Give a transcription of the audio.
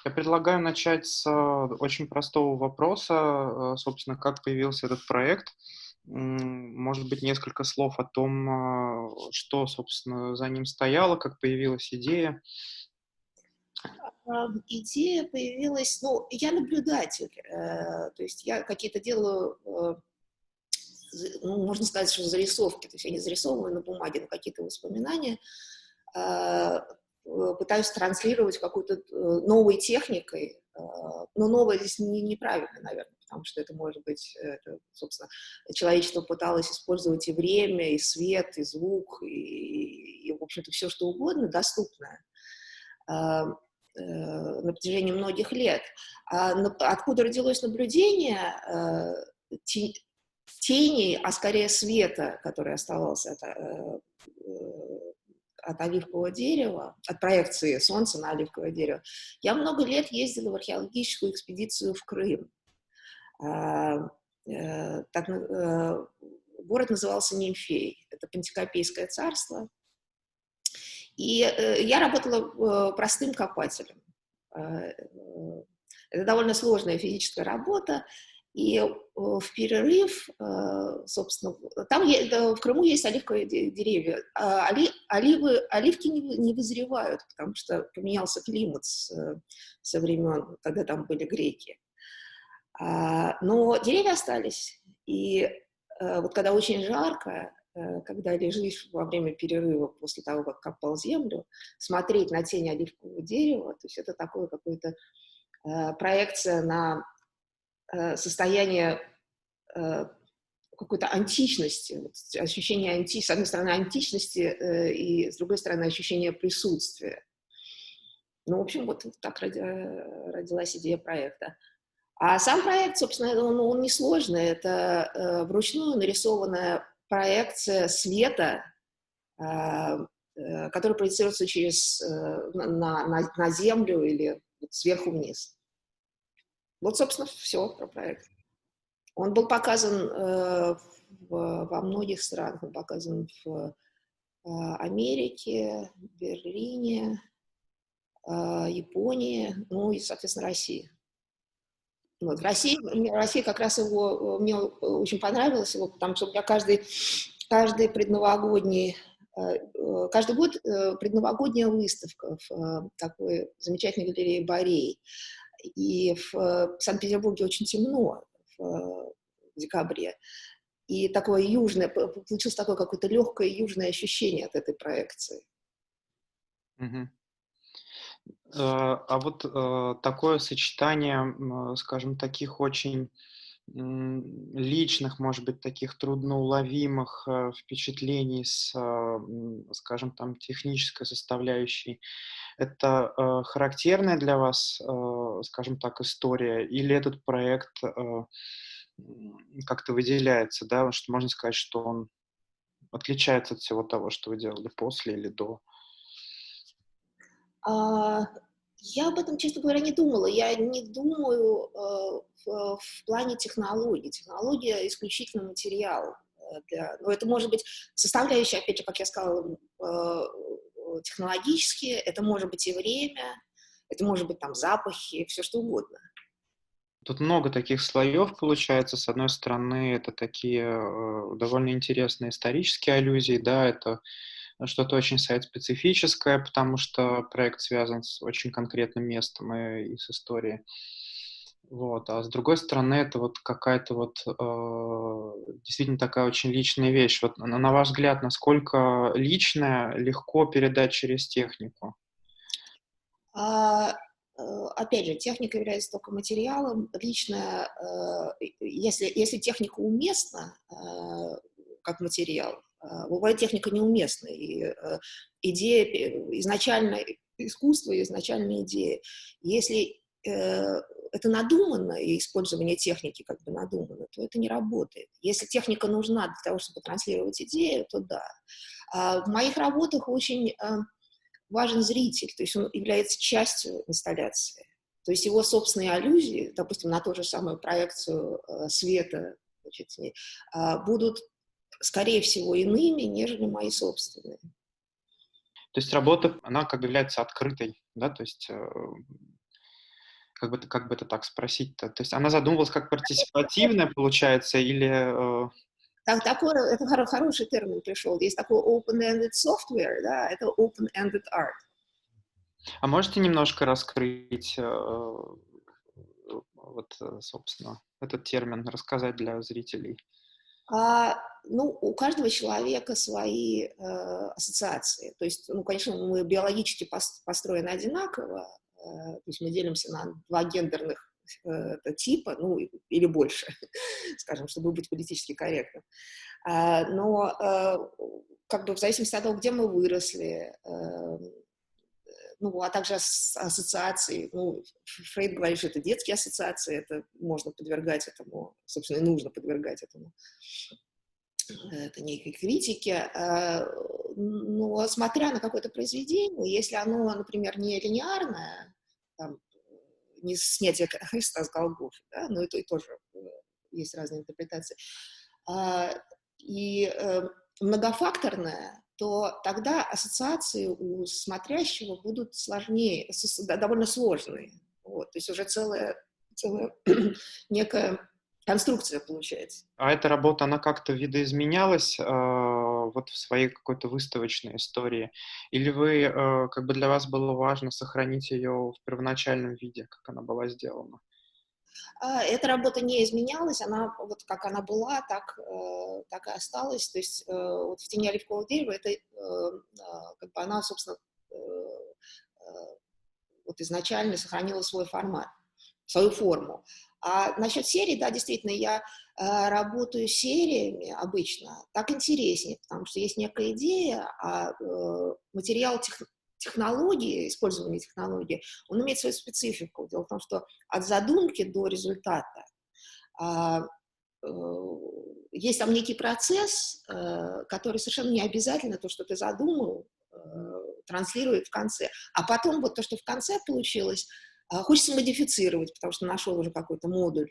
Я предлагаю начать с очень простого вопроса, собственно, как появился этот проект. Может быть, несколько слов о том, что, собственно, за ним стояло, как появилась идея. Идея появилась, ну, я наблюдатель, то есть я какие-то делаю, ну, можно сказать, что зарисовки, то есть я не зарисовываю на бумаге, но какие-то воспоминания, э, пытаюсь транслировать какой-то новой техникой, но новое здесь неправильно, наверное, потому что это может быть, это, собственно, человечество пыталось использовать и время, и свет, и звук, и в общем-то, все что угодно доступное на протяжении многих лет. Откуда родилось наблюдение тени, а скорее света, который оставался от оливкового дерева, от проекции солнца на оливковое дерево. Я много лет ездила в археологическую экспедицию в Крым. А, город назывался Нимфей. Это Пантикопейское царство. И я работала простым копателем. Это довольно сложная физическая работа. И в перерыв, собственно, в Крыму есть оливковые деревья. Оливки не вызревают, потому что поменялся климат со времен, когда там были греки. Но деревья остались. И вот когда очень жарко, когда лежишь во время перерыва после того, как копал землю, смотреть на тень оливкового дерева, то есть это такое какое-то проекция на состояние какой-то античности, вот, ощущение с одной стороны античности и с другой стороны ощущение присутствия. Ну, в общем, вот так родилась идея проекта. А сам проект, собственно, он несложный. Это вручную нарисованная проекция света, который проецируется на землю или вот сверху вниз. Вот, собственно, все про проект. Он был показан во многих странах. Он показан в Америке, Берлине, Японии, ну и, соответственно, России. Вот. В России как раз мне очень понравилось его, потому что у меня каждый предновогодний, каждый год предновогодняя выставка в такой замечательной галерее Борей. И в Санкт-Петербурге очень темно в декабре. И такое получилось такое какое-то легкое южное ощущение от этой проекции. Мгм. А вот такое сочетание, скажем, таких очень личных, может быть, таких трудноуловимых впечатлений с, скажем, там, технической составляющей, это характерная для вас, скажем так, история, или этот проект как-то выделяется, да, что можно сказать, что он отличается от всего того, что вы делали после или до? А, я об этом, честно говоря, не думала. Я не думаю в плане технологий. Технология исключительно материал. Ну, это может быть составляющая, опять же, как я сказала, технологические, это может быть и время, это может быть там запахи, все что угодно. Тут много таких слоев получается. С одной стороны, это такие довольно интересные исторические аллюзии, да, это что-то очень сайт-специфическое, потому что проект связан с очень конкретным местом и с историей. Вот. А с другой стороны, это вот какая-то вот действительно такая очень личная вещь. Вот на ваш взгляд, насколько личное легко передать через технику? А, Опять же, техника является только материалом. Лично, если техника уместна, как материал, бывает техника неуместна. И идея изначально искусство, изначально идея. Если это надуманно, и использование техники как бы надуманно, то это не работает. Если техника нужна для того, чтобы транслировать идею, то да. В моих работах очень важен зритель, то есть он является частью инсталляции. То есть его собственные аллюзии, допустим, на ту же самую проекцию света, значит, будут, скорее всего, иными, нежели мои собственные. То есть работа, она как бы является открытой, да, то есть как бы это так спросить-то? То есть она задумывалась как партиципативная, получается, или... Такой, это хороший термин пришел. Есть такой open-ended software, да, это open-ended art. А можете немножко раскрыть, вот, собственно, этот термин, рассказать для зрителей? Ну, у каждого человека свои ассоциации. То есть, ну, конечно, мы биологически построены одинаково, то есть мы делимся на два гендерных типа, ну, или больше, скажем, чтобы быть политически корректным. Но как бы в зависимости от того, где мы выросли, ну, а также ассоциации, ну, Фрейд говорит, что это детские ассоциации, это можно подвергать этому, собственно, и нужно подвергать этому, это некой критике, но смотря на какое-то произведение, если оно, например, не линеарное, там, не снятие Христа с Голгофы, да, но и тоже есть разные интерпретации, а, и многофакторное, то тогда ассоциации у смотрящего будут сложнее, довольно сложные. Вот, то есть уже целая некая конструкция получается. А эта работа, она как-то видоизменялась, вот в своей какой-то выставочной истории? Или вы, как бы для вас было важно сохранить ее в первоначальном виде, как она была сделана? Эта работа не изменялась, она вот как она была, так и осталась. То есть вот в «Тени оливкового дерева» это как бы она, собственно, вот изначально сохранила свой формат, свою форму. А насчет серии, да, действительно, я работаю сериями обычно, так интереснее, потому что есть некая идея, а материал технологии, использование технологии, он имеет свою специфику. Дело в том, что от задумки до результата а, э, есть там некий процесс, который совершенно не обязательно то, что ты задумал, транслирует в конце. А потом вот то, что в конце получилось, хочется модифицировать, потому что нашел уже какой-то модуль